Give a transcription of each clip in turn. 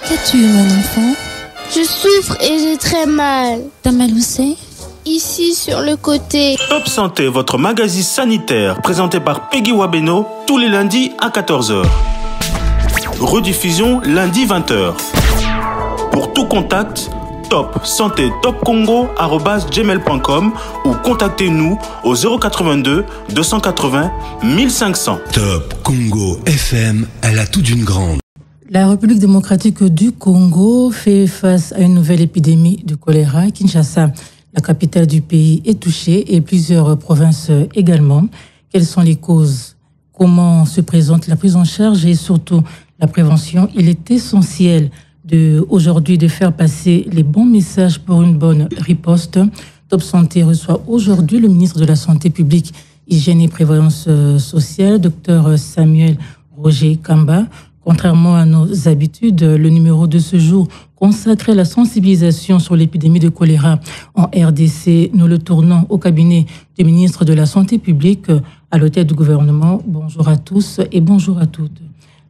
Qu'as-tu, mon enfant? Je souffre et j'ai très mal. T'as mal où c'est? Ici, sur le côté. Top Santé, votre magazine sanitaire, présenté par Peggy Wabeno, tous les lundis à 14h. Rediffusion lundi 20h. Pour tout contact, Top Santé Top Congo@gmail.com ou contactez-nous au 082 280 1500. Top Congo FM, elle a tout d'une grande. La République démocratique du Congo fait face à une nouvelle épidémie de choléra. Kinshasa, la capitale du pays, est touchée et plusieurs provinces également. Quelles sont les causes? Comment se présente la prise en charge et surtout la prévention? Il est essentiel aujourd'hui de faire passer les bons messages pour une bonne riposte. Top Santé reçoit aujourd'hui le ministre de la Santé publique, Hygiène et Prévoyance sociale, Dr Samuel Roger Kamba. Contrairement à nos habitudes, le numéro de ce jour consacré à la sensibilisation sur l'épidémie de choléra en RDC. Nous le tournons au cabinet du ministre de la Santé publique à l'hôtel du gouvernement. Bonjour à tous et bonjour à toutes.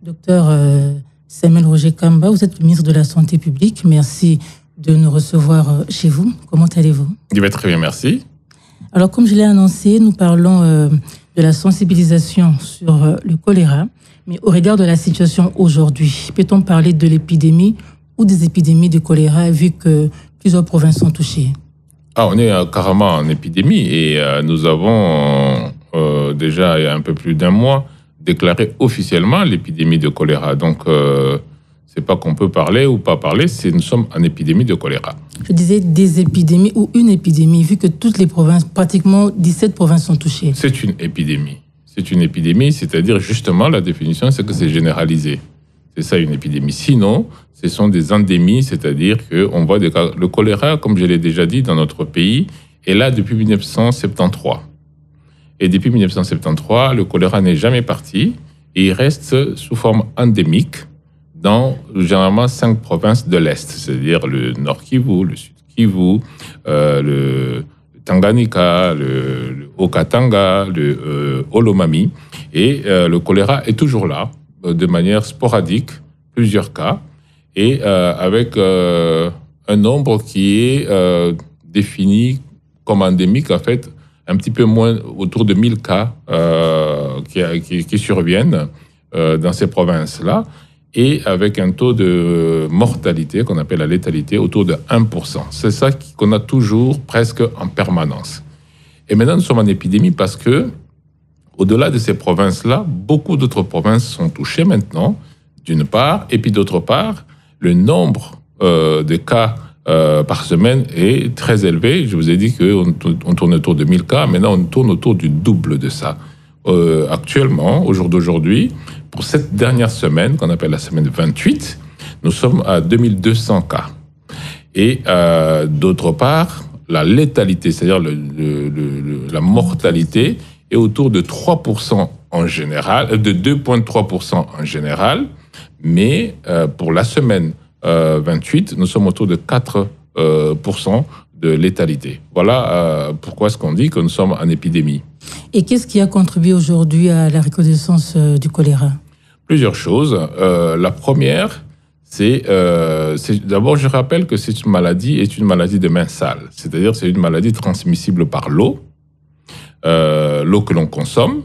Docteur Samuel Roger Kamba, vous êtes le ministre de la Santé publique. Merci de nous recevoir chez vous. Comment allez-vous? Je vais très bien, merci. Alors, comme je l'ai annoncé, nous parlons de la sensibilisation sur le choléra. Mais au regard de la situation aujourd'hui, peut-on parler de l'épidémie ou des épidémies de choléra vu que plusieurs provinces sont touchées? On est carrément en épidémie et nous avons déjà il y a un peu plus d'un mois déclaré officiellement l'épidémie de choléra. Donc, c'est pas qu'on peut parler ou pas parler, c'est nous sommes en épidémie de choléra. Je disais des épidémies ou une épidémie, vu que toutes les provinces, pratiquement 17 provinces sont touchées. C'est une épidémie. C'est une épidémie, c'est-à-dire justement la définition, c'est que c'est généralisé. C'est ça une épidémie. Sinon, ce sont des endémies, c'est-à-dire qu'on voit des cas. Le choléra, comme je l'ai déjà dit, dans notre pays, est là depuis 1973. Et depuis 1973, le choléra n'est jamais parti et il reste sous forme endémique dans généralement 5 provinces de l'Est, c'est-à-dire le Nord Kivu, le Sud Kivu, le Tanganyika, le Haut-Katanga, le Olomami. Et le choléra est toujours là, de manière sporadique, plusieurs cas, et avec un nombre qui est défini comme endémique, en fait, un petit peu moins, autour de 1000 cas qui surviennent dans ces provinces-là, et avec un taux de mortalité qu'on appelle la létalité autour de 1%. C'est ça qu'on a toujours presque en permanence. Et maintenant, nous sommes en épidémie parce que, au-delà de ces provinces-là, beaucoup d'autres provinces sont touchées maintenant, d'une part, et puis d'autre part, le nombre de cas par semaine est très élevé. Je vous ai dit qu'on tourne autour de 1000 cas, maintenant on tourne autour du double de ça. Actuellement, au jour d'aujourd'hui, pour cette dernière semaine, qu'on appelle la semaine 28, nous sommes à 2200 cas. Et d'autre part, la létalité, c'est-à-dire la mortalité, est autour de 3% en général, de 2,3% en général, mais pour la semaine 28, nous sommes autour de 4% de létalité. Voilà pourquoi est-ce qu'on dit que nous sommes en épidémie. Et qu'est-ce qui a contribué aujourd'hui à la recrudescence du choléra? Plusieurs choses. La première, c'est d'abord, je rappelle que cette maladie est une maladie de main sale. C'est-à-dire c'est une maladie transmissible par l'eau, l'eau que l'on consomme.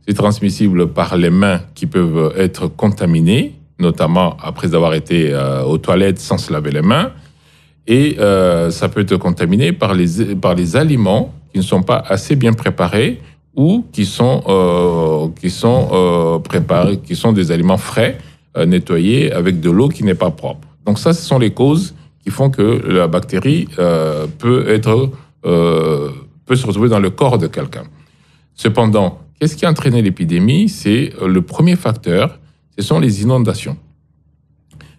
C'est transmissible par les mains qui peuvent être contaminées, notamment après avoir été aux toilettes sans se laver les mains. Et ça peut être contaminé par les aliments qui ne sont pas assez bien préparés ou qui sont préparés, qui sont des aliments frais, nettoyés avec de l'eau qui n'est pas propre. Donc ça, ce sont les causes qui font que la bactérie peut se retrouver dans le corps de quelqu'un. Cependant, qu'est-ce qui a entraîné l'épidémie? C'est le premier facteur, ce sont les inondations.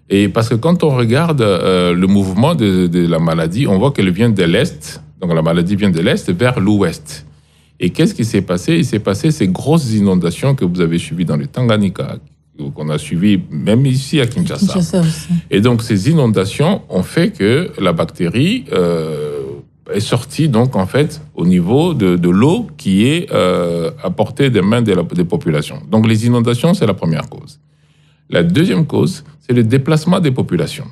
Et parce que quand on regarde le mouvement de la maladie, on voit qu'elle vient de l'Est, donc la maladie vient de l'Est vers l'Ouest. Et qu'est-ce qui s'est passé? Il s'est passé ces grosses inondations que vous avez suivies dans le Tanganyika, qu'on a suivies même ici à Kinshasa. Et donc ces inondations ont fait que la bactérie est sortie donc en fait au niveau de l'eau qui est à portée des mains des populations. Donc les inondations, c'est la première cause. La deuxième cause, c'est le déplacement des populations.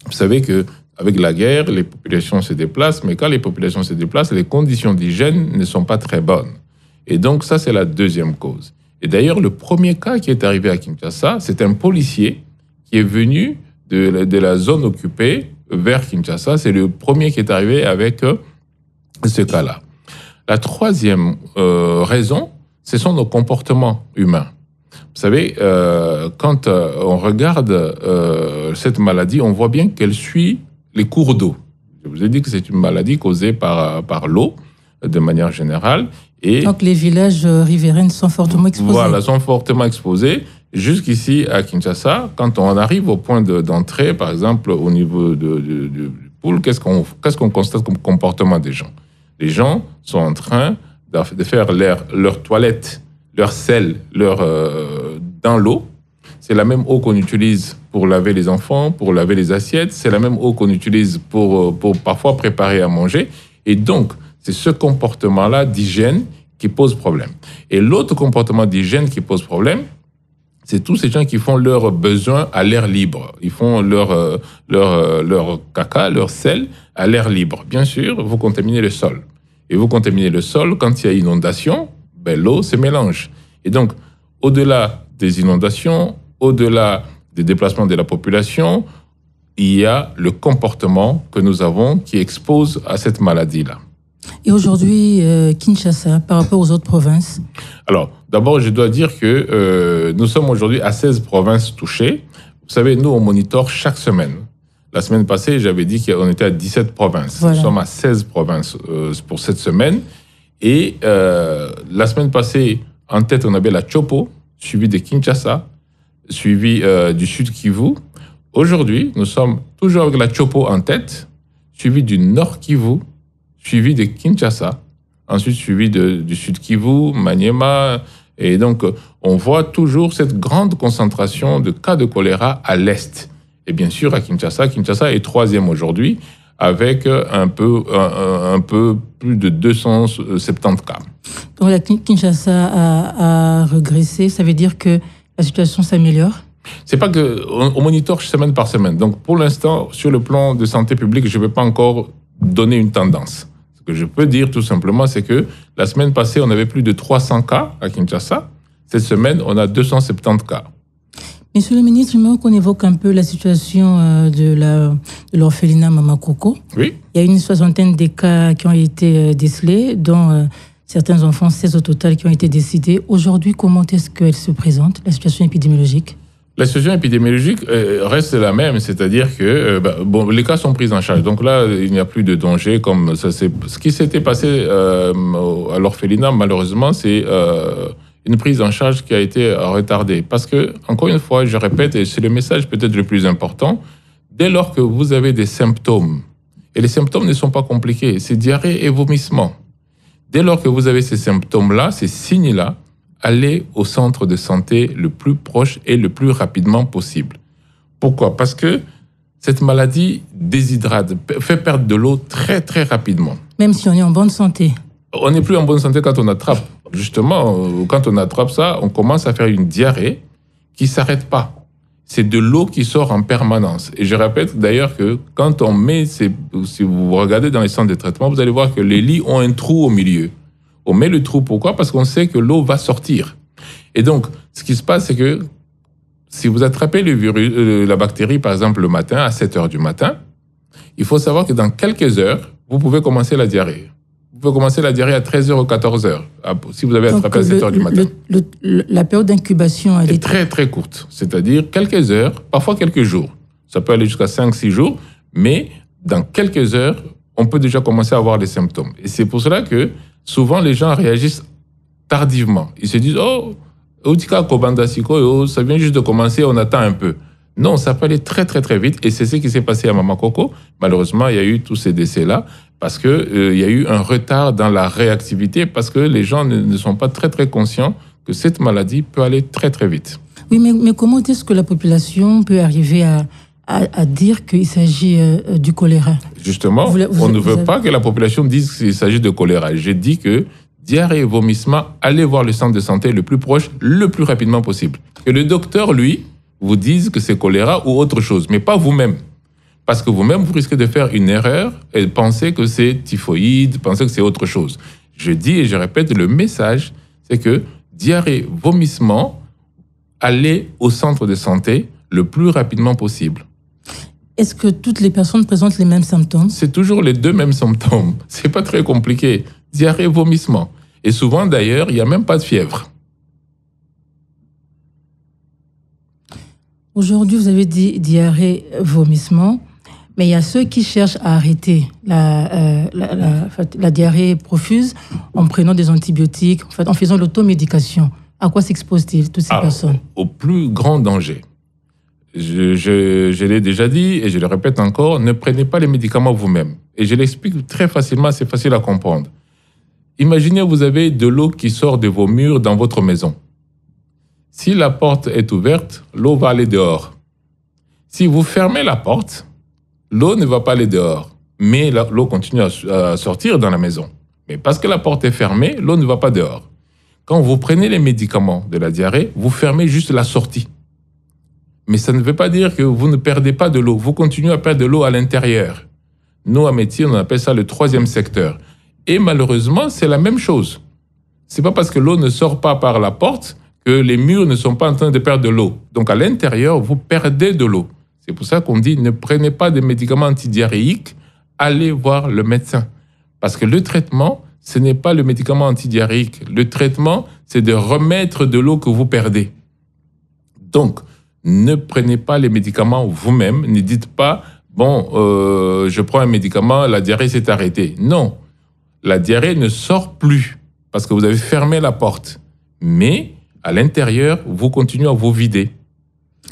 Vous savez qu'avec la guerre, les populations se déplacent, mais quand les populations se déplacent, les conditions d'hygiène ne sont pas très bonnes. Et donc ça, c'est la deuxième cause. Et d'ailleurs, le premier cas qui est arrivé à Kinshasa, c'est un policier qui est venu de la zone occupée vers Kinshasa. C'est le premier qui est arrivé avec ce cas-là. La troisième raison, ce sont nos comportements humains. Vous savez, quand on regarde cette maladie, on voit bien qu'elle suit les cours d'eau. Je vous ai dit que c'est une maladie causée par l'eau, de manière générale. Et donc les villages riverains sont fortement exposés. Voilà, sont fortement exposés. Jusqu'ici, à Kinshasa, quand on arrive au point d'entrée, par exemple, au niveau du pool, qu'est-ce qu'on constate comme comportement des gens? Les gens sont en train de faire leur toilette, leur sel, dans l'eau. C'est la même eau qu'on utilise pour laver les enfants, pour laver les assiettes. C'est la même eau qu'on utilise pour parfois préparer à manger. Et donc, c'est ce comportement-là d'hygiène qui pose problème. Et l'autre comportement d'hygiène qui pose problème, c'est tous ces gens qui font leurs besoins à l'air libre. Ils font leur caca, leur sel à l'air libre. Bien sûr, vous contaminez le sol. Et vous contaminez le sol, quand il y a inondation, l'eau se mélange. Et donc, au-delà des inondations, au-delà des déplacements de la population, il y a le comportement que nous avons qui expose à cette maladie-là. Et aujourd'hui, Kinshasa, par rapport aux autres provinces? Alors, d'abord, je dois dire que nous sommes aujourd'hui à 16 provinces touchées. Vous savez, nous, on monitore chaque semaine. La semaine passée, j'avais dit qu'on était à 17 provinces. Voilà. Nous sommes à 16 provinces pour cette semaine. Et la semaine passée, en tête, on avait la Chopo, suivi de Kinshasa, suivi du Sud Kivu. Aujourd'hui, nous sommes toujours avec la Chopo en tête, suivi du Nord Kivu, suivi de Kinshasa, ensuite suivi du Sud Kivu, Maniema. Et donc, on voit toujours cette grande concentration de cas de choléra à l'Est. Et bien sûr, à Kinshasa, Kinshasa est troisième aujourd'hui, avec un peu plus de 270 cas. Donc, la Kinshasa a régressé, ça veut dire que la situation s'améliore? C'est pas que on monitore semaine par semaine. Donc, pour l'instant, sur le plan de santé publique, je ne vais pas encore donner une tendance. Ce que je peux dire, tout simplement, c'est que la semaine passée, on avait plus de 300 cas à Kinshasa. Cette semaine, on a 270 cas. Monsieur le ministre, j'aimerais qu'on évoque un peu la situation de l'orphelinat Mamakoko. Oui. Il y a une soixantaine de cas qui ont été décelés, dont certains enfants, 16 au total, qui ont été décidés. Aujourd'hui, comment est-ce qu'elle se présente, la situation épidémiologique? La situation épidémiologique reste la même, c'est-à-dire que les cas sont pris en charge. Donc là, il n'y a plus de danger. Comme ça, ce qui s'était passé à l'orphelinat, malheureusement, c'est une prise en charge qui a été retardée. Parce que, encore une fois, je répète, et c'est le message peut-être le plus important, dès lors que vous avez des symptômes, et les symptômes ne sont pas compliqués, c'est diarrhée et vomissement. Dès lors que vous avez ces symptômes-là, ces signes-là, allez au centre de santé le plus proche et le plus rapidement possible. Pourquoi? Parce que cette maladie déshydrate, fait perdre de l'eau très, très rapidement. Même si on est en bonne santé. On n'est plus en bonne santé quand on attrape. Justement, quand on attrape ça, on commence à faire une diarrhée qui ne s'arrête pas. C'est de l'eau qui sort en permanence. Et je répète d'ailleurs que quand on met, si vous regardez dans les centres de traitement, vous allez voir que les lits ont un trou au milieu. On met le trou, pourquoi? Parce qu'on sait que l'eau va sortir. Et donc, ce qui se passe, c'est que si vous attrapez le virus, la bactérie, par exemple, le matin, à 7 heures du matin, il faut savoir que dans quelques heures, vous pouvez commencer la diarrhée. Vous pouvez commencer la diarrhée à 13h ou 14h, si vous avez attrapé à 7 heures du matin. La période d'incubation, elle est très, très courte. C'est-à-dire quelques heures, parfois quelques jours. Ça peut aller jusqu'à 5-6 jours, mais dans quelques heures, on peut déjà commencer à avoir les symptômes. Et c'est pour cela que souvent, les gens réagissent tardivement. Ils se disent, ça vient juste de commencer, on attend un peu. Non, ça peut aller très, très, très vite. Et c'est ce qui s'est passé à Mamakoko. Malheureusement, il y a eu tous ces décès-là parce qu'il y a eu un retard dans la réactivité parce que les gens ne sont pas très, très conscients que cette maladie peut aller très, très vite. Oui, mais comment est-ce que la population peut arriver à dire qu'il s'agit du choléra? Justement, on ne veut pas que la population dise qu'il s'agit de choléra. J'ai dit que diarrhée et vomissement, allez voir le centre de santé le plus proche, le plus rapidement possible. Que le docteur, lui, vous disent que c'est choléra ou autre chose, mais pas vous-même. Parce que vous-même, vous risquez de faire une erreur et de penser que c'est typhoïde, penser que c'est autre chose. Je dis et je répète, le message, c'est que diarrhée, vomissement, allez au centre de santé le plus rapidement possible. Est-ce que toutes les personnes présentent les mêmes symptômes? C'est toujours les deux mêmes symptômes. C'est pas très compliqué. Diarrhée, vomissement. Et souvent, d'ailleurs, il n'y a même pas de fièvre. Aujourd'hui, vous avez dit diarrhée, vomissement, mais il y a ceux qui cherchent à arrêter la diarrhée profuse en prenant des antibiotiques, en faisant l'automédication. À quoi s'exposent-ils, toutes ces personnes? Au plus grand danger. Je l'ai déjà dit et je le répète encore, ne prenez pas les médicaments vous-même. Et je l'explique très facilement, c'est facile à comprendre. Imaginez, vous avez de l'eau qui sort de vos murs dans votre maison. Si la porte est ouverte, l'eau va aller dehors. Si vous fermez la porte, l'eau ne va pas aller dehors. Mais l'eau continue à sortir dans la maison. Mais parce que la porte est fermée, l'eau ne va pas dehors. Quand vous prenez les médicaments de la diarrhée, vous fermez juste la sortie. Mais ça ne veut pas dire que vous ne perdez pas de l'eau. Vous continuez à perdre de l'eau à l'intérieur. Nous, à médecine, on appelle ça le 3e secteur. Et malheureusement, c'est la même chose. C'est pas parce que l'eau ne sort pas par la porte que les murs ne sont pas en train de perdre de l'eau. Donc, à l'intérieur, vous perdez de l'eau. C'est pour ça qu'on dit ne prenez pas de médicaments antidiarrhéiques, allez voir le médecin. Parce que le traitement, ce n'est pas le médicament antidiarrhéique. Le traitement, c'est de remettre de l'eau que vous perdez. Donc, ne prenez pas les médicaments vous-même. Ne dites pas, je prends un médicament, la diarrhée s'est arrêtée. Non, la diarrhée ne sort plus parce que vous avez fermé la porte. Mais à l'intérieur, vous continuez à vous vider.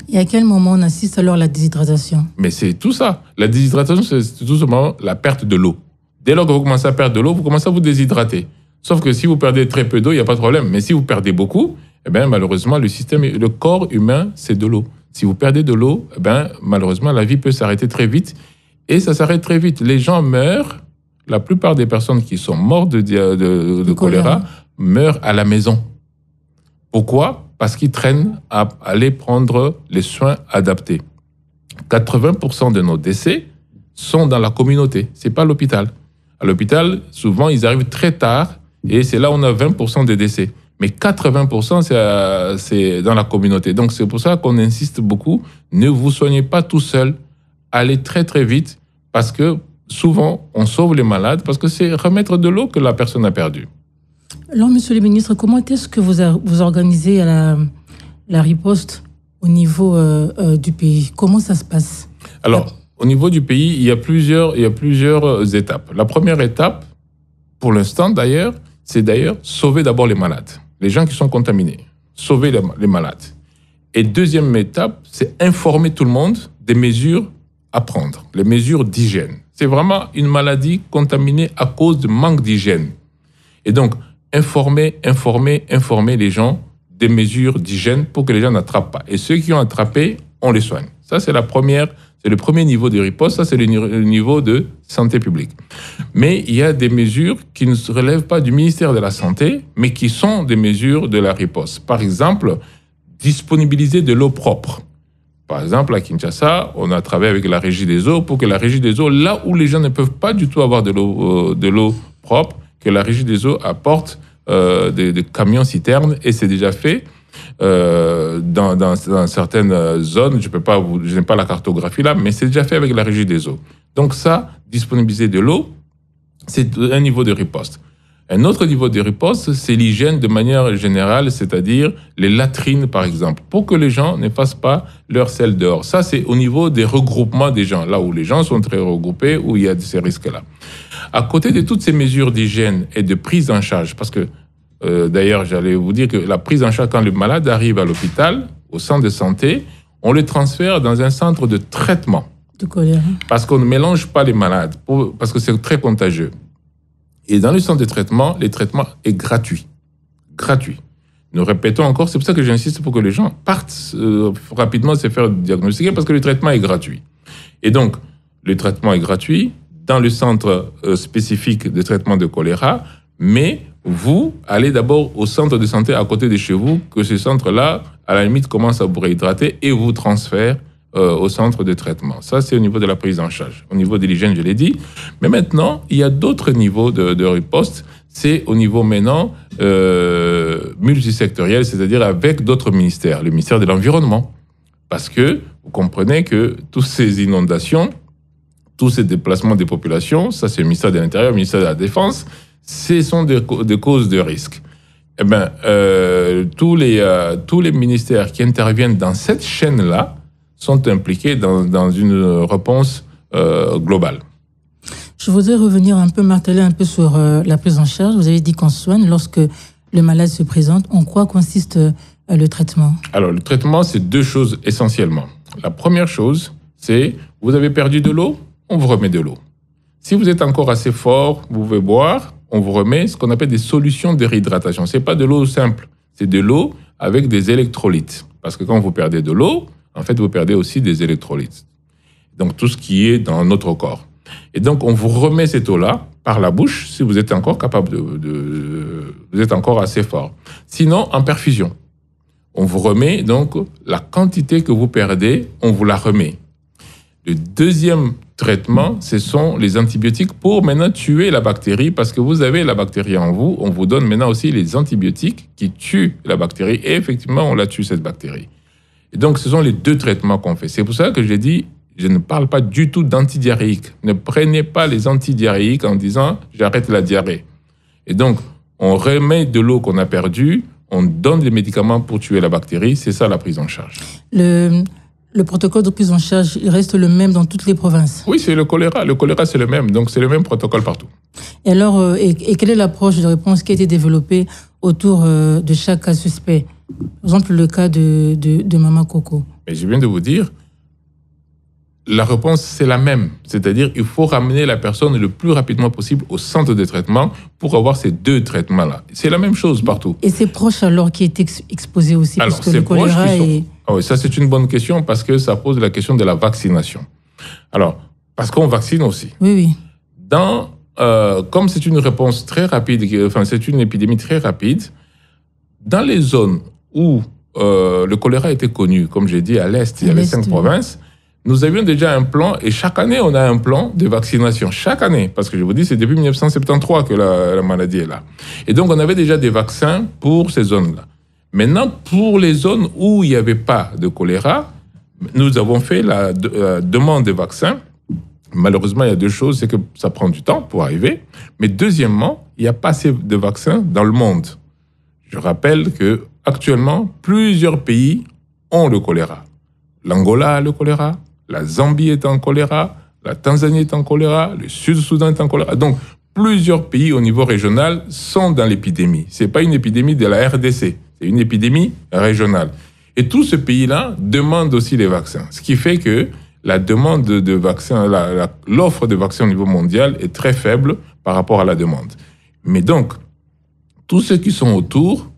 Et à quel moment on assiste alors à la déshydratation? Mais c'est tout ça. La déshydratation, c'est tout simplement la perte de l'eau. Dès lors que vous commencez à perdre de l'eau, vous commencez à vous déshydrater. Sauf que si vous perdez très peu d'eau, il n'y a pas de problème. Mais si vous perdez beaucoup, malheureusement, le corps humain, c'est de l'eau. Si vous perdez de l'eau, malheureusement, la vie peut s'arrêter très vite. Et ça s'arrête très vite. Les gens meurent. La plupart des personnes qui sont mortes de choléra meurent à la maison. Pourquoi? Parce qu'ils traînent à aller prendre les soins adaptés. 80% de nos décès sont dans la communauté. C'est pas à l'hôpital. À l'hôpital, souvent, ils arrivent très tard et c'est là où on a 20% de décès. Mais 80%, c'est dans la communauté. Donc, c'est pour ça qu'on insiste beaucoup. Ne vous soignez pas tout seul. Allez très, très vite parce que souvent, on sauve les malades parce que c'est remettre de l'eau que la personne a perdu. Alors, monsieur le ministre, comment est-ce que vous organisez la riposte au niveau du pays? Comment ça se passe? Alors, au niveau du pays, il y a plusieurs étapes. La première étape, pour l'instant d'ailleurs, c'est sauver d'abord les malades, les gens qui sont contaminés, sauver les malades. Et deuxième étape, c'est informer tout le monde des mesures à prendre, les mesures d'hygiène. C'est vraiment une maladie contaminée à cause de manque d'hygiène. Et donc, informer les gens des mesures d'hygiène pour que les gens n'attrapent pas. Et ceux qui ont attrapé, on les soigne. Ça, c'est le premier niveau de riposte, ça c'est le niveau de santé publique. Mais il y a des mesures qui ne se relèvent pas du ministère de la Santé, mais qui sont des mesures de la riposte. Par exemple, disponibiliser de l'eau propre. Par exemple, à Kinshasa, on a travaillé avec la Régie des eaux pour que la Régie des eaux, là où les gens ne peuvent pas du tout avoir de l'eau propre, que la Régie des eaux apporte des camions citernes, et c'est déjà fait. Dans certaines zones, je n'ai pas la cartographie là, mais c'est déjà fait avec la Régie des eaux. Donc ça, disponibiliser de l'eau, c'est un niveau de riposte. Un autre niveau de riposte, c'est l'hygiène de manière générale, c'est-à-dire les latrines par exemple, pour que les gens ne fassent pas leur selle dehors. Ça, c'est au niveau des regroupements des gens, là où les gens sont très regroupés, où il y a ces risques-là. À côté de toutes ces mesures d'hygiène et de prise en charge, parce que d'ailleurs, j'allais vous dire que la prise en charge, quand le malade arrive à l'hôpital, au centre de santé, on le transfère dans un centre de traitement. De choléra. Parce qu'on ne mélange pas les malades, parce que c'est très contagieux. Et dans le centre de traitement, le traitement est gratuit. Gratuit. Nous répétons encore, c'est pour ça que j'insiste pour que les gens partent rapidement se faire diagnostiquer, parce que le traitement est gratuit. Et donc, le traitement est gratuit dans le centre spécifique de traitement de choléra, mais vous allez d'abord au centre de santé à côté de chez vous, que ce centre-là, à la limite, commence à vous réhydrater et vous transfère au centre de traitement. Ça, c'est au niveau de la prise en charge. Au niveau de l'hygiène, je l'ai dit. Mais maintenant, il y a d'autres niveaux de riposte. C'est au niveau maintenant multisectoriel, c'est-à-dire avec d'autres ministères. Le ministère de l'Environnement. Parce que vous comprenez que toutes ces inondations, tous ces déplacements des populations, ça c'est le ministère de l'Intérieur, le ministère de la Défense, ce sont des causes de risque. Eh bien, tous les ministères qui interviennent dans cette chaîne-là sont impliqués dans une réponse globale. Je voudrais revenir un peu, marteler un peu sur la prise en charge. Vous avez dit qu'en soigne, lorsque le malade se présente, en quoi consiste le traitement? Alors, le traitement, c'est deux choses essentiellement. La première chose, c'est vous avez perdu de l'eau, on vous remet de l'eau. Si vous êtes encore assez fort, vous pouvez boire, on vous remet ce qu'on appelle des solutions de réhydratation. C'est pas de l'eau simple, c'est de l'eau avec des électrolytes. Parce que quand vous perdez de l'eau, en fait, vous perdez aussi des électrolytes. Donc, tout ce qui est dans notre corps. Et donc, on vous remet cette eau-là par la bouche si vous êtes encore capable vous êtes encore assez fort. Sinon, en perfusion. On vous remet donc la quantité que vous perdez, on vous la remet. Le deuxième traitement, ce sont les antibiotiques pour maintenant tuer la bactérie, parce que vous avez la bactérie en vous. On vous donne maintenant aussi les antibiotiques qui tuent la bactérie. Et effectivement, on la tue, cette bactérie. Et donc, ce sont les deux traitements qu'on fait. C'est pour ça que j'ai dit, je ne parle pas du tout d'antidiarrhéique. Ne prenez pas les antidiarrhéiques en disant « j'arrête la diarrhée ». Et donc, on remet de l'eau qu'on a perdue, on donne des médicaments pour tuer la bactérie. C'est ça la prise en charge. Le protocole de prise en charge, il reste le même dans toutes les provinces? Oui, c'est le choléra. Le choléra, c'est le même. Donc, c'est le même protocole partout. Et alors, et quelle est l'approche de réponse qui a été développée autour de chaque cas suspect? Par exemple, le cas de Maman Coco. Mais je viens de vous dire, la réponse, c'est la même. C'est-à-dire, il faut ramener la personne le plus rapidement possible au centre de traitement pour avoir ces deux traitements-là. C'est la même chose partout. Et c'est proche alors qui est exposé aussi, alors, parce que le choléra est... Ah oui, ça c'est une bonne question parce que ça pose la question de la vaccination. Alors, parce qu'on vaccine aussi. Oui. Comme c'est une réponse très rapide, enfin c'est une épidémie très rapide, dans les zones où le choléra était connu, comme j'ai dit à l'Est, il y avait 5 provinces, nous avions déjà un plan, et chaque année, on a un plan de vaccination. Chaque année, parce que je vous dis, c'est depuis 1973 que la maladie est là. Et donc, on avait déjà des vaccins pour ces zones-là. Maintenant, pour les zones où il n'y avait pas de choléra, nous avons fait la demande de vaccins. Malheureusement, il y a deux choses, c'est que ça prend du temps pour arriver. Mais deuxièmement, il n'y a pas assez de vaccins dans le monde. Je rappelle que actuellement, plusieurs pays ont le choléra. L'Angola a le choléra, la Zambie est en choléra, la Tanzanie est en choléra, le Sud-Soudan est en choléra. Donc, plusieurs pays au niveau régional sont dans l'épidémie. Ce n'est pas une épidémie de la RDC, c'est une épidémie régionale. Et tous ces pays-là demandent aussi les vaccins. Ce qui fait que la demande de vaccins, l'offre de vaccins au niveau mondial est très faible par rapport à la demande. Mais donc, tous ceux qui sont autour,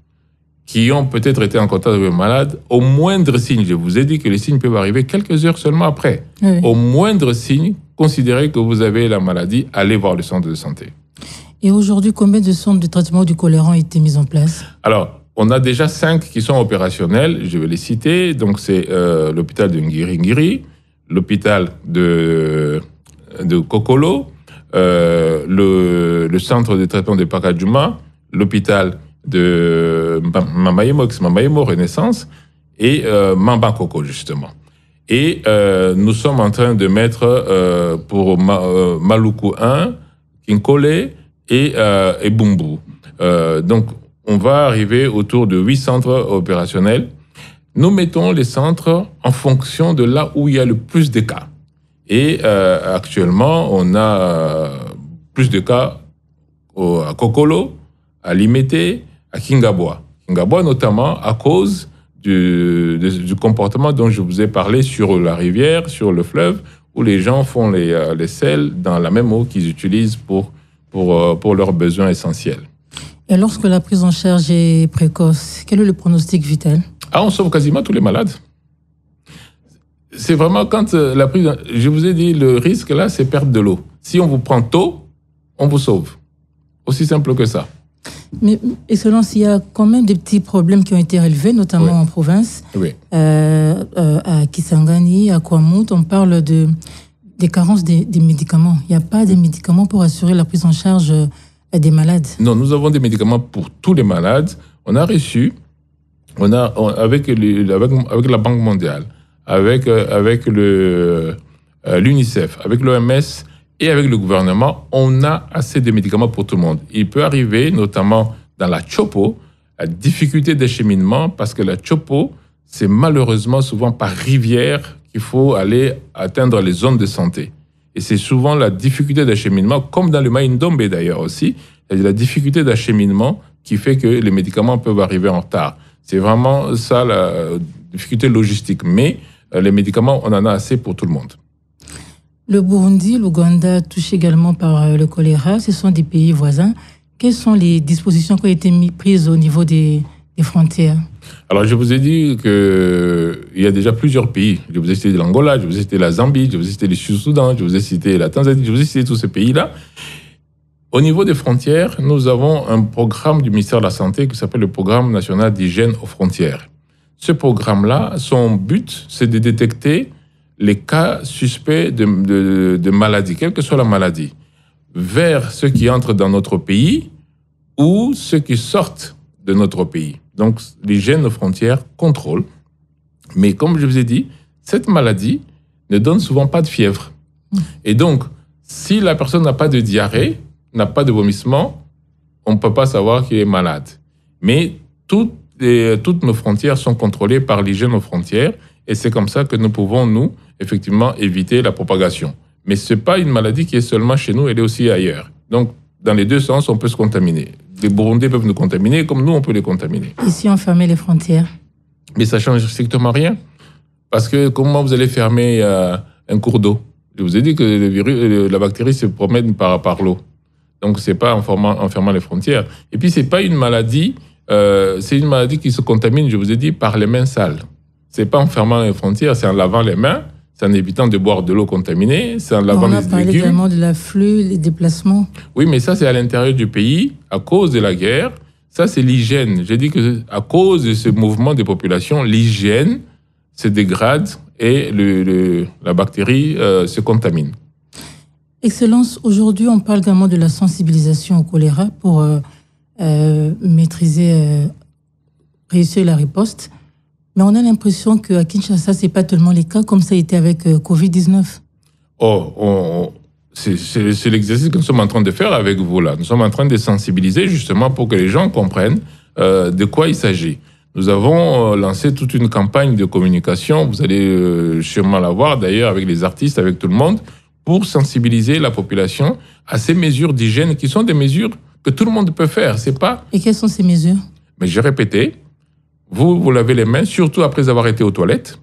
qui ont peut-être été en contact avec le malade, au moindre signe, je vous ai dit que les signes peuvent arriver quelques heures seulement après. Oui. Au moindre signe, considérez que vous avez la maladie, allez voir le centre de santé. Et aujourd'hui, combien de centres de traitement du choléra ont été mis en place? Alors, on a déjà 5 qui sont opérationnels, je vais les citer. Donc, c'est l'hôpital de Ngiri, l'hôpital de Kokolo, le centre de traitement de Pakadjouma, l'hôpital de Mamayemo Renaissance et Mamba Koko, justement. Et nous sommes en train de mettre pour Maluku 1, Kinkole et Bumbu. Donc, on va arriver autour de 8 centres opérationnels. Nous mettons les centres en fonction de là où il y a le plus de cas. Et actuellement, on a plus de cas à Kokolo, à Limete, à Kingaboa. Kingaboa, notamment, à cause du comportement dont je vous ai parlé sur la rivière, sur le fleuve, où les gens font les sels dans la même eau qu'ils utilisent pour leurs besoins essentiels. Et lorsque la prise en charge est précoce, quel est le pronostic vital? On sauve quasiment tous les malades. C'est vraiment quand la prise... Je vous ai dit, le risque là, c'est perdre de l'eau. Si on vous prend tôt, on vous sauve. Aussi simple que ça. Mais, Excellence, il y a quand même des petits problèmes qui ont été relevés, notamment en province. Oui. À Kisangani, à Kwamut, on parle des carences des médicaments. Il n'y a pas de médicaments pour assurer la prise en charge des malades. Non, nous avons des médicaments pour tous les malades. On a reçu, avec la Banque mondiale, avec l'UNICEF, avec l'OMS et avec le gouvernement, on a assez de médicaments pour tout le monde. Il peut arriver, notamment dans la Chopo, la difficulté d'acheminement, parce que la Chopo, c'est malheureusement souvent par rivière qu'il faut aller atteindre les zones de santé. Et c'est souvent la difficulté d'acheminement, comme dans le Maïndombe d'ailleurs aussi, il y a la difficulté d'acheminement qui fait que les médicaments peuvent arriver en retard. C'est vraiment ça la difficulté logistique. Mais les médicaments, on en a assez pour tout le monde. Le Burundi, l'Ouganda touchés également par le choléra. Ce sont des pays voisins. Quelles sont les dispositions qui ont été prises au niveau des frontières? Alors, je vous ai dit qu'il y a déjà plusieurs pays. Je vous ai cité l'Angola, je vous ai cité la Zambie, je vous ai cité le Sud-Soudan, je vous ai cité la Tanzanie, je vous ai cité tous ces pays-là. Au niveau des frontières, nous avons un programme du ministère de la Santé qui s'appelle le Programme national d'hygiène aux frontières. Ce programme-là, son but, c'est de détecter les cas suspects de maladies, quelle que soit la maladie, vers ceux qui entrent dans notre pays ou ceux qui sortent de notre pays. Donc, l'hygiène aux frontières contrôle. Mais comme je vous ai dit, cette maladie ne donne souvent pas de fièvre. Et donc, si la personne n'a pas de diarrhée, n'a pas de vomissement, on ne peut pas savoir qu'il est malade. Mais toutes nos frontières sont contrôlées par l'hygiène aux frontières et c'est comme ça que nous pouvons, nous, effectivement, éviter la propagation. Mais ce n'est pas une maladie qui est seulement chez nous, elle est aussi ailleurs. Donc, dans les deux sens, on peut se contaminer. Les Burundais peuvent nous contaminer comme nous, on peut les contaminer. Et si on fermait les frontières? Mais ça ne change strictement rien. Parce que comment vous allez fermer un cours d'eau? Je vous ai dit que le virus, la bactérie se promène par l'eau. Donc, ce n'est pas en fermant les frontières. Et puis, ce n'est pas une maladie, c'est une maladie qui se contamine, je vous ai dit, par les mains sales. Ce n'est pas en fermant les frontières, c'est en lavant les mains, c'est en évitant de boire de l'eau contaminée, c'est en lavant les légumes. On a parlé également de l'afflux, les déplacements. Oui, mais ça, c'est à l'intérieur du pays, à cause de la guerre. Ça, c'est l'hygiène. J'ai dit qu'à cause de ce mouvement des populations, l'hygiène se dégrade et la bactérie se contamine. Excellence, aujourd'hui, on parle également de la sensibilisation au choléra pour réussir la riposte. Mais on a l'impression qu'à Kinshasa, ce n'est pas tellement le cas, comme ça a été avec Covid-19. C'est l'exercice que nous sommes en train de faire avec vous là. Nous sommes en train de sensibiliser justement pour que les gens comprennent de quoi il s'agit. Nous avons lancé toute une campagne de communication, vous allez sûrement la voir d'ailleurs avec les artistes, avec tout le monde, pour sensibiliser la population à ces mesures d'hygiène qui sont des mesures que tout le monde peut faire. C'est pas... Et quelles sont ces mesures? Mais j'ai répété, vous lavez les mains, surtout après avoir été aux toilettes.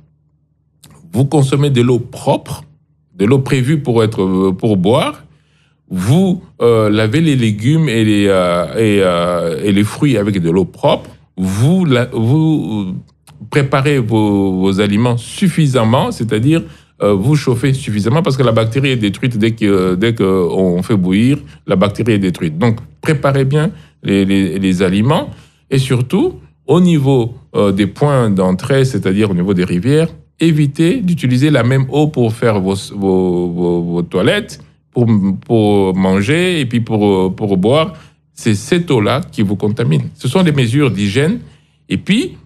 Vous consommez de l'eau propre, de l'eau prévue pour boire. Vous lavez les légumes et les fruits avec de l'eau propre. Vous préparez vos aliments suffisamment, c'est-à-dire vous chauffez suffisamment parce que la bactérie est détruite dès qu'on fait bouillir, la bactérie est détruite. Donc, préparez bien les aliments et surtout, au niveau des points d'entrée, c'est-à-dire au niveau des rivières, évitez d'utiliser la même eau pour faire vos toilettes, pour manger et puis pour boire. C'est cette eau-là qui vous contamine. Ce sont des mesures d'hygiène. Et puis,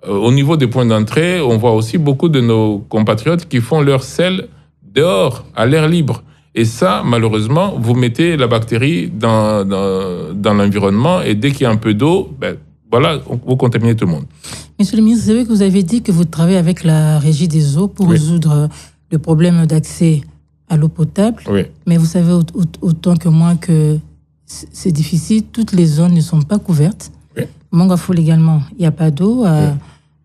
au niveau des points d'entrée, on voit aussi beaucoup de nos compatriotes qui font leur sel dehors, à l'air libre. Et ça, malheureusement, vous mettez la bactérie dans l'environnement et dès qu'il y a un peu d'eau, voilà, vous contaminez tout le monde. Monsieur le ministre, c'est vrai que vous avez dit que vous travaillez avec la Régie des eaux pour résoudre le problème d'accès à l'eau potable. Oui. Mais vous savez autant que moi que c'est difficile. Toutes les zones ne sont pas couvertes. Oui. Mangafoul également, il n'y a pas d'eau.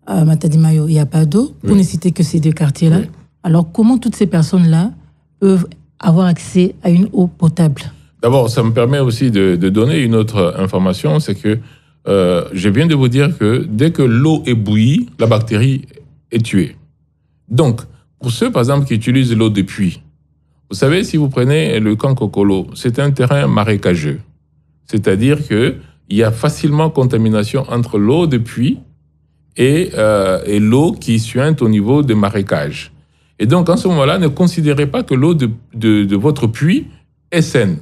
À Matadi-Mayo, il n'y a pas d'eau. Vous ne citez que ces deux quartiers-là. Oui. Alors, comment toutes ces personnes-là peuvent avoir accès à une eau potable? D'abord, ça me permet aussi de donner une autre information, c'est que je viens de vous dire que dès que l'eau est bouillie, la bactérie est tuée. Donc, pour ceux, par exemple, qui utilisent l'eau de puits, vous savez, si vous prenez le camp Kokolo, c'est un terrain marécageux. C'est-à-dire qu'il il y a facilement contamination entre l'eau de pluie et l'eau qui suinte au niveau des marécages. Et donc, en ce moment-là, ne considérez pas que l'eau de votre puits est saine.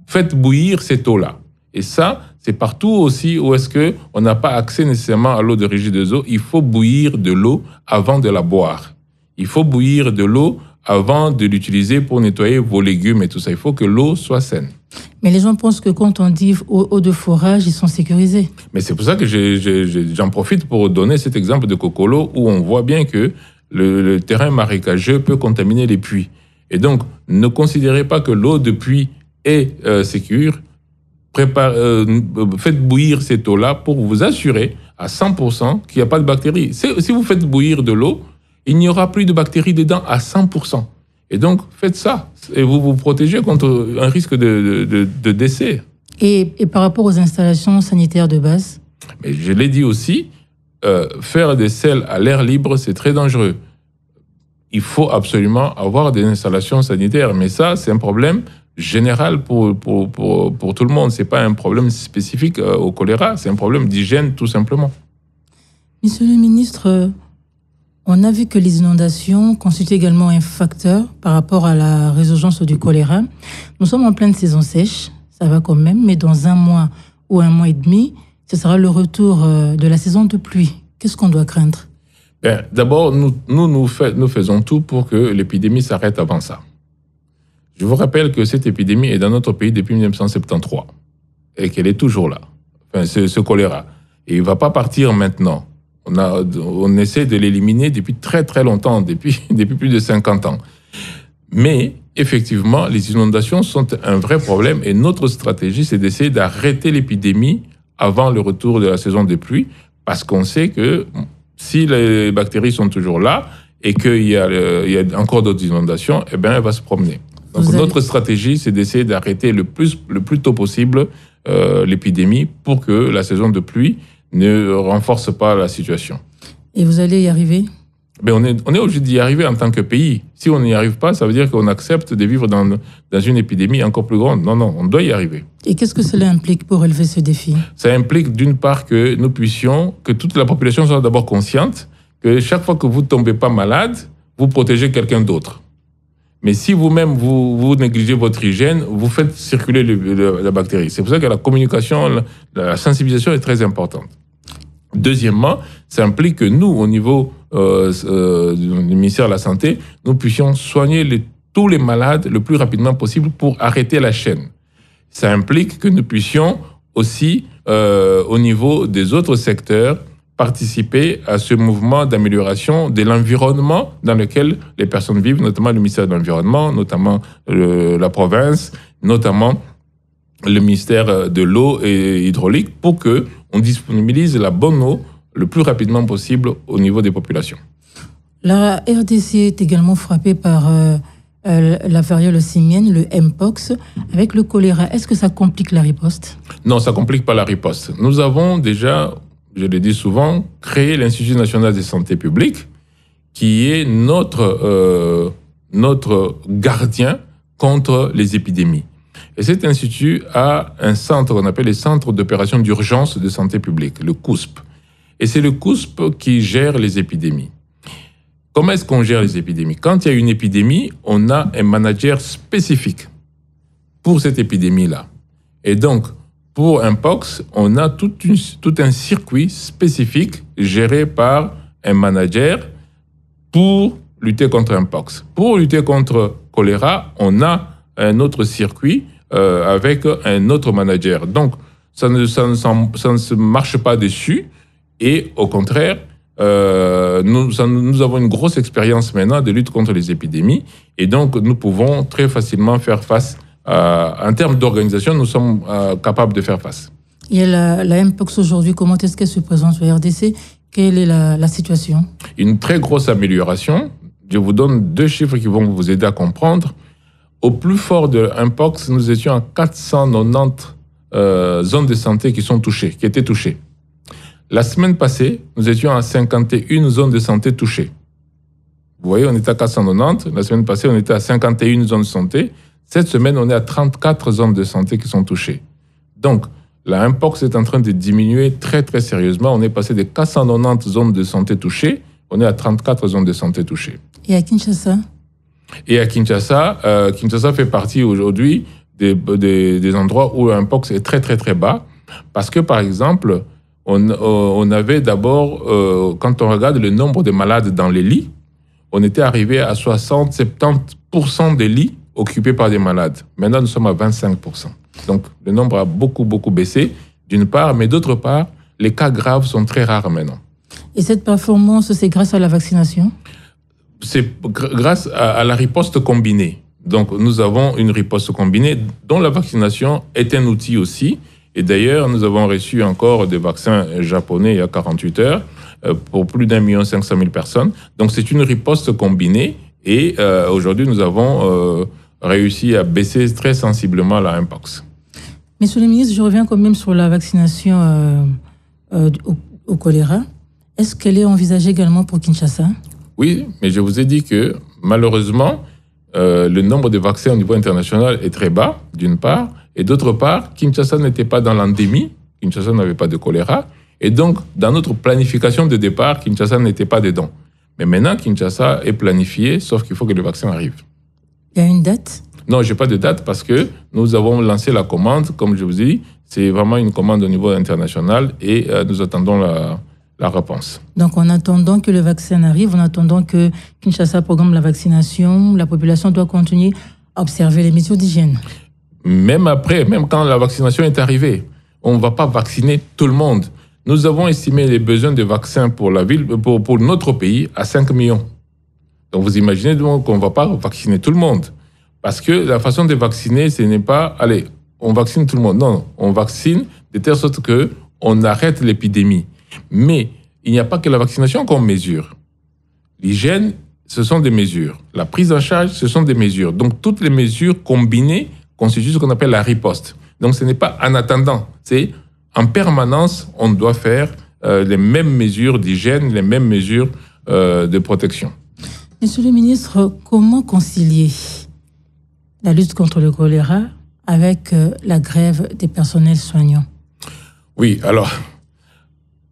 Faites bouillir cette eau-là. Et ça, c'est partout aussi où est-ce qu'on n'a pas accès nécessairement à l'eau d'origine des eaux. Il faut bouillir de l'eau avant de la boire. Il faut bouillir de l'eau avant de l'utiliser pour nettoyer vos légumes et tout ça. Il faut que l'eau soit saine. Mais les gens pensent que quand on dit eau de forage, ils sont sécurisés. Mais c'est pour ça que j'en profite pour donner cet exemple de Kokolo où on voit bien que le terrain marécageux peut contaminer les puits. Et donc, ne considérez pas que l'eau de puits est sécure. Faites bouillir cette eau-là pour vous assurer à 100% qu'il n'y a pas de bactéries. Si vous faites bouillir de l'eau, il n'y aura plus de bactéries dedans à 100%. Et donc, faites ça. Et vous vous protégez contre un risque de décès. Et par rapport aux installations sanitaires de base? Mais je l'ai dit aussi, faire des selles à l'air libre, c'est très dangereux. Il faut absolument avoir des installations sanitaires. Mais ça, c'est un problème général pour tout le monde. Ce n'est pas un problème spécifique au choléra. C'est un problème d'hygiène, tout simplement. Monsieur le ministre, on a vu que les inondations constituent également un facteur par rapport à la résurgence du choléra. Nous sommes en pleine saison sèche, ça va quand même, mais dans 1 mois ou 1 mois et demi, ce sera le retour de la saison de pluie. Qu'est-ce qu'on doit craindre? D'abord, nous faisons tout pour que l'épidémie s'arrête avant ça. Je vous rappelle que cette épidémie est dans notre pays depuis 1973 et qu'elle est toujours là, ce choléra. Et il ne va pas partir maintenant. On essaie de l'éliminer depuis très très longtemps, depuis plus de 50 ans. Mais effectivement, les inondations sont un vrai problème et notre stratégie, c'est d'essayer d'arrêter l'épidémie avant le retour de la saison des pluies, parce qu'on sait que si les bactéries sont toujours là et qu'il y a encore d'autres inondations, eh bien, elle va se promener. Donc notre stratégie, c'est d'essayer d'arrêter le plus tôt possible l'épidémie pour que la saison de pluie ne renforce pas la situation. Et vous allez y arriver? On est obligé d'y arriver en tant que pays. Si on n'y arrive pas, ça veut dire qu'on accepte de vivre dans une épidémie encore plus grande. Non, on doit y arriver. Et qu'est-ce que cela implique pour relever ce défi? Ça implique d'une part que que toute la population soit d'abord consciente que chaque fois que vous ne tombez pas malade, vous protégez quelqu'un d'autre. Mais si vous-même, vous négligez votre hygiène, vous faites circuler la bactérie. C'est pour ça que la communication, la sensibilisation est très importante. Deuxièmement, ça implique que nous, au niveau du ministère de la Santé, nous puissions soigner tous les malades le plus rapidement possible pour arrêter la chaîne. Ça implique que nous puissions aussi, au niveau des autres secteurs, participer à ce mouvement d'amélioration de l'environnement dans lequel les personnes vivent, notamment le ministère de l'Environnement, notamment la province, notamment le ministère de l'eau et hydraulique, pour qu'on disponibilise la bonne eau le plus rapidement possible au niveau des populations. La RDC est également frappée par la variole simienne, le Mpox, avec le choléra. Est-ce que ça complique la riposte? Non, ça ne complique pas la riposte. Nous avons déjà, je le dis souvent, créé l'Institut national de santé publique, qui est notre gardien contre les épidémies. Et cet institut a un centre qu'on appelle les centres d'opération d'urgence de santé publique, le COUSP. Et c'est le COUSP qui gère les épidémies. Comment est-ce qu'on gère les épidémies? Quand il y a une épidémie, on a un manager spécifique pour cette épidémie-là. Et donc, pour Mpox, on a tout un circuit spécifique géré par un manager pour lutter contre Mpox. Pour lutter contre choléra, on a un autre circuit avec un autre manager. Donc, ça ne se marche pas dessus. Et au contraire, nous avons une grosse expérience maintenant de lutte contre les épidémies. Et donc, nous pouvons très facilement faire face. En termes d'organisation, nous sommes capables de faire face. Et la Mpox aujourd'hui, comment est-ce qu'elle se présente au RDC? Quelle est la situation? Une très grosse amélioration. Je vous donne 2 chiffres qui vont vous aider à comprendre. Au plus fort de Mpox, nous étions à 490 zones de santé qui étaient touchées. La semaine passée, nous étions à 51 zones de santé touchées. Vous voyez, on était à 490. La semaine passée, on était à 51 zones de santé. Cette semaine, on est à 34 zones de santé qui sont touchées. Donc, la Mpox est en train de diminuer très, très sérieusement. On est passé de 490 zones de santé touchées, on est à 34 zones de santé touchées. Et à Kinshasa? Et à Kinshasa, Kinshasa fait partie aujourd'hui des endroits où le Mpox est très, très, très bas. Parce que, par exemple, on avait d'abord, quand on regarde le nombre de malades dans les lits, on était arrivé à 60-70% des lits occupés par des malades. Maintenant, nous sommes à 25%. Donc, le nombre a beaucoup, beaucoup baissé, d'une part, mais d'autre part, les cas graves sont très rares maintenant. Et cette performance, c'est grâce à la vaccination? C'est grâce à la riposte combinée. Donc, nous avons une riposte combinée dont la vaccination est un outil aussi. Et d'ailleurs, nous avons reçu encore des vaccins japonais il y a 48 heures pour plus d'1 500 000 personnes. Donc, c'est une riposte combinée. Et aujourd'hui, nous avons réussi à baisser très sensiblement la Mpox. Monsieur le ministre, je reviens quand même sur la vaccination au choléra. Est-ce qu'elle est envisagée également pour Kinshasa? Oui, mais je vous ai dit que malheureusement, le nombre de vaccins au niveau international est très bas, d'une part. Et d'autre part, Kinshasa n'était pas dans l'endémie. Kinshasa n'avait pas de choléra. Et donc, dans notre planification de départ, Kinshasa n'était pas dedans. Mais maintenant, Kinshasa est planifié, sauf qu'il faut que le vaccin arrive. Il y a une date? Non, je n'ai pas de date parce que nous avons lancé la commande. Comme je vous ai dit, c'est vraiment une commande au niveau international et nous attendons la réponse. Donc, en attendant que le vaccin arrive, en attendant que Kinshasa programme la vaccination, la population doit continuer à observer les mesures d'hygiène. Même après, même quand la vaccination est arrivée, on ne va pas vacciner tout le monde. Nous avons estimé les besoins de vaccins pour la ville, pour notre pays à 5 millions. Donc vous imaginez donc qu'on ne va pas vacciner tout le monde. Parce que la façon de vacciner, ce n'est pas, allez, on vaccine tout le monde. Non, on vaccine de telle sorte qu'on arrête l'épidémie. Mais il n'y a pas que la vaccination qu'on mesure. L'hygiène, ce sont des mesures. La prise en charge, ce sont des mesures. Donc toutes les mesures combinées constituent ce qu'on appelle la riposte. Donc ce n'est pas en attendant, c'est en permanence, on doit faire les mêmes mesures d'hygiène, les mêmes mesures de protection. Monsieur le ministre, comment concilier la lutte contre le choléra avec la grève des personnels soignants? Oui, alors,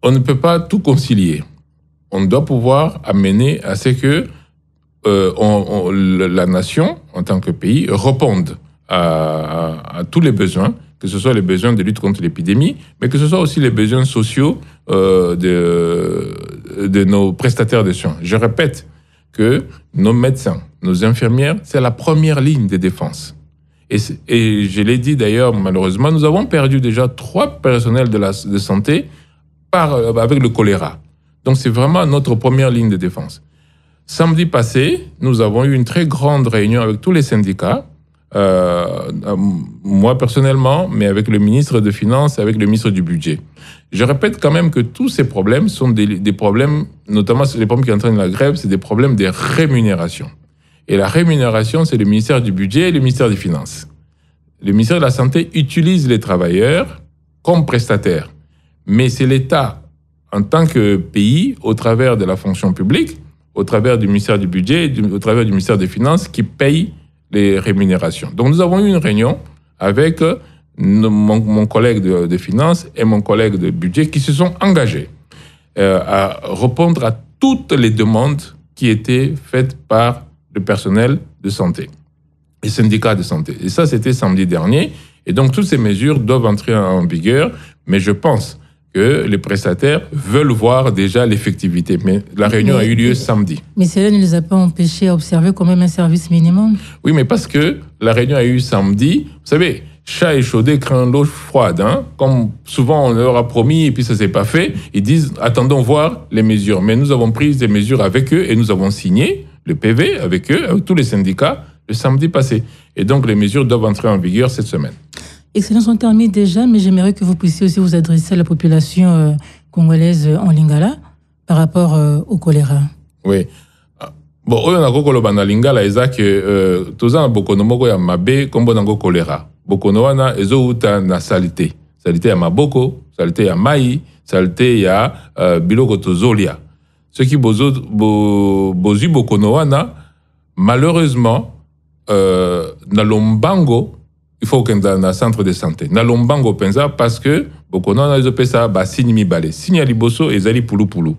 on ne peut pas tout concilier. On doit pouvoir amener à ce que la nation, en tant que pays, réponde à tous les besoins, que ce soit les besoins de lutte contre l'épidémie, mais que ce soit aussi les besoins sociaux de nos prestataires de soins. Je répète que nos médecins, nos infirmières, c'est la première ligne de défense. Et je l'ai dit d'ailleurs, malheureusement, nous avons perdu déjà 3 personnels de santé avec le choléra. Donc c'est vraiment notre première ligne de défense. Samedi passé, nous avons eu une très grande réunion avec tous les syndicats, moi personnellement, mais avec le ministre des Finances et avec le ministre du Budget. Je répète quand même que tous ces problèmes sont des problèmes, notamment les problèmes qui entraînent la grève, c'est des problèmes de rémunération. Et la rémunération, c'est le ministère du Budget et le ministère des Finances. Le ministère de la Santé utilise les travailleurs comme prestataires. Mais c'est l'État, en tant que pays, au travers de la fonction publique, au travers du ministère du Budget, au travers du ministère des Finances, qui paye les rémunérations. Donc nous avons eu une réunion avec mon collègue de Finances et mon collègue de Budget qui se sont engagés à répondre à toutes les demandes qui étaient faites par le personnel de santé, les syndicats de santé. Et ça, c'était samedi dernier. Et donc, toutes ces mesures doivent entrer en vigueur. Mais je pense que les prestataires veulent voir déjà l'effectivité. Mais la réunion a eu lieu samedi. Mais cela ne les a pas empêchés à observer quand même un service minimum? Oui, mais parce que la réunion a eu samedi. Vous savez, chat échaudé craint l'eau froide. Hein? Comme souvent on leur a promis et puis ça ne s'est pas fait, ils disent attendons voir les mesures. Mais nous avons pris des mesures avec eux et nous avons signé le PV avec eux, avec tous les syndicats, le samedi passé. Et donc les mesures doivent entrer en vigueur cette semaine. Excellence, on termine déjà, mais j'aimerais que vous puissiez aussi vous adresser à la population congolaise en Lingala par rapport au choléra. Oui. Bon, on a beaucoup de Lingala, et ça que tous les bokono moko ya mabe kombo nango choléra. Bokono wana ezo uta na salité. Salité ya maboko, salité ya mai, salité ya biloko tozolia. Ce qui bozu bokono wana, malheureusement, na lombango il faut qu'on ait un centre de santé. Na lombango penza parce que beaucoup non ils appellent ça ba signe mi balé. Signe liboso ezali pulu pulu.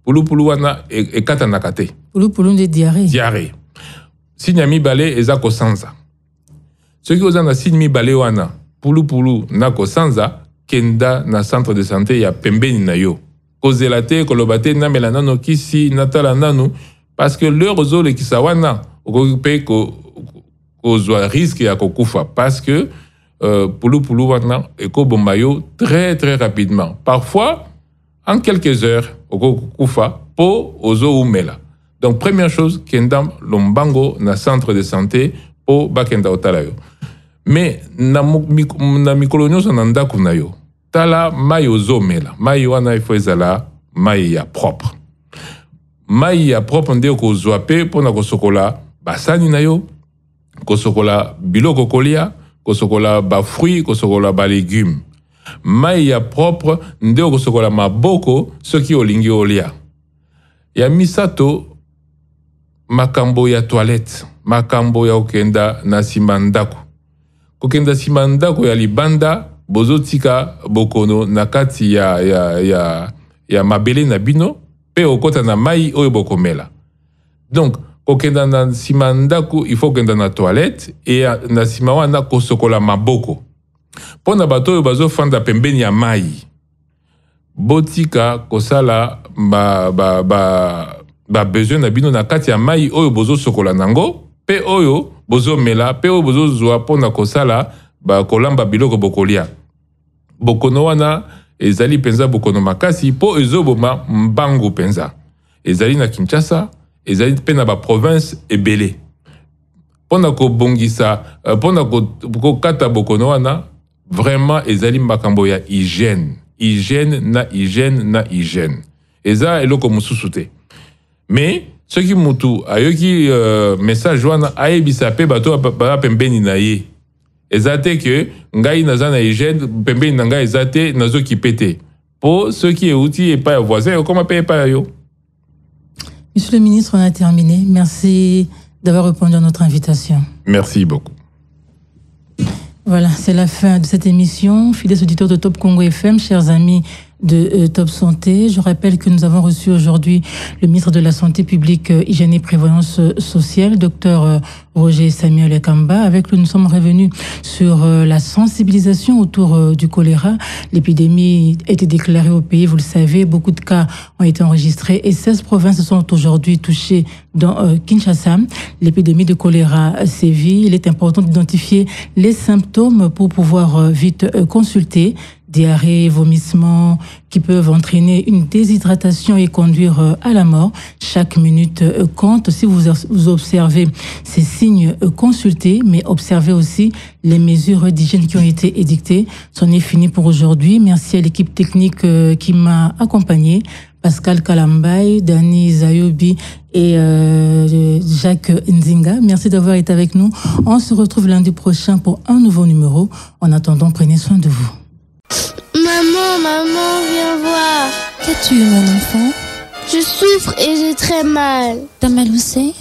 Pulu pulu wana e kata nakate. Pulu pulu de diarrhée. Diarrhée. Signe mi balé ezako sanza. Ceux qui osent na signe mi balé wana pulu pulu nako sanza kenda na centre de santé ya pembeni na yo. Kozelate kolobate na melanano kisi natala nanu parce que leur ozole kisawana okope ko kozwa risque ya kokufa parce que pulu wana ekobombayo très très rapidement. Parfois en quelques heures okokufa po ozo umela. Donc première chose kenda lombango na centre de santé po bakenda otalayo. Mais na mikolo nyonso na ndako na yo tala mai ozomela. Mai wana ifo ezala mai ya propre. Mai ya propre nde kozwa pe pona kosokola basani na yo, kosokola biloko kolia, kosokola ba fruits, kosokola ba légumes. Mai ya propre nde kosokola maboko soki olingi olia. Ya misato makambo ya toilette, makambo ya okenda na simandako. Kokenda simandako ya libanda bozotika bokono na kati ya mabele na bino pe okota na mai oyo bokomela. Donc kokenda na sima ndako il faut kenda na toilette et na sima wana kosokola maboko. Pona bato oyo bazofanda pembeni ya mai. Botika kosala ba besoin na bino na kati ya mai oyo bozosokola nango pe oyo bozomela pe oyo bozozwa pona kosala ba kolamba biloko bokolia. Bokono wana ezali penza bokono makasi po ezoboma mbangu penza. Ezali na Kinshasa, ezali pe na ba province ebele. Pona ko bongisa, pona ko kata bokono wana vraiment ezali makambo ya hygiène. Hygiène. Eza eloko mususu te. Mais soki mutu ayoki message wana ayebisa pe bato ba pembeni na ye. Ezate que ngai naza na hygiène pembeni na ngai ezate nazoki pete. Po ceux qui euti et pas voisin comment paye pas yo. Monsieur le ministre, on a terminé. Merci d'avoir répondu à notre invitation. Merci beaucoup. Voilà, c'est la fin de cette émission. Fidèles auditeurs de Top Congo FM, chers amis de Top Santé, je rappelle que nous avons reçu aujourd'hui le ministre de la Santé publique, Hygiène et Prévoyance sociale, Dr Roger Samuel Kamba. Avec lui, nous sommes revenus sur la sensibilisation autour du choléra. L'épidémie a été déclarée au pays, vous le savez, beaucoup de cas ont été enregistrés et 16 provinces sont aujourd'hui touchées dans Kinshasa. L'épidémie de choléra sévit. Il est important d'identifier les symptômes pour pouvoir vite consulter. Diarrhée, vomissements qui peuvent entraîner une déshydratation et conduire à la mort. Chaque minute compte. Si vous observez ces signes, consultez, mais observez aussi les mesures d'hygiène qui ont été édictées. C'en est fini pour aujourd'hui. Merci à l'équipe technique qui m'a accompagné. Pascal Kalambay, Dani Zayobi et Jacques Nzinga. Merci d'avoir été avec nous. On se retrouve lundi prochain pour un nouveau numéro. En attendant, prenez soin de vous. Maman, viens voir. Qu'as-tu, mon enfant? Je souffre et j'ai très mal. T'as mal où c'est?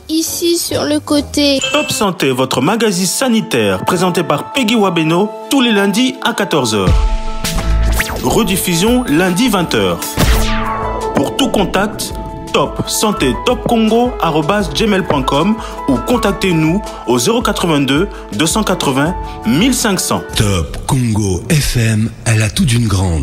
Ici, sur le côté. Top Santé, votre magazine sanitaire, présenté par Peggy Wabeno, tous les lundis à 14h. Rediffusion lundi 20h. Pour tout contact, Top Santé Top Congo @gmail.com ou contactez-nous au 082 280 1500. Top Congo FM, elle a tout d'une grande.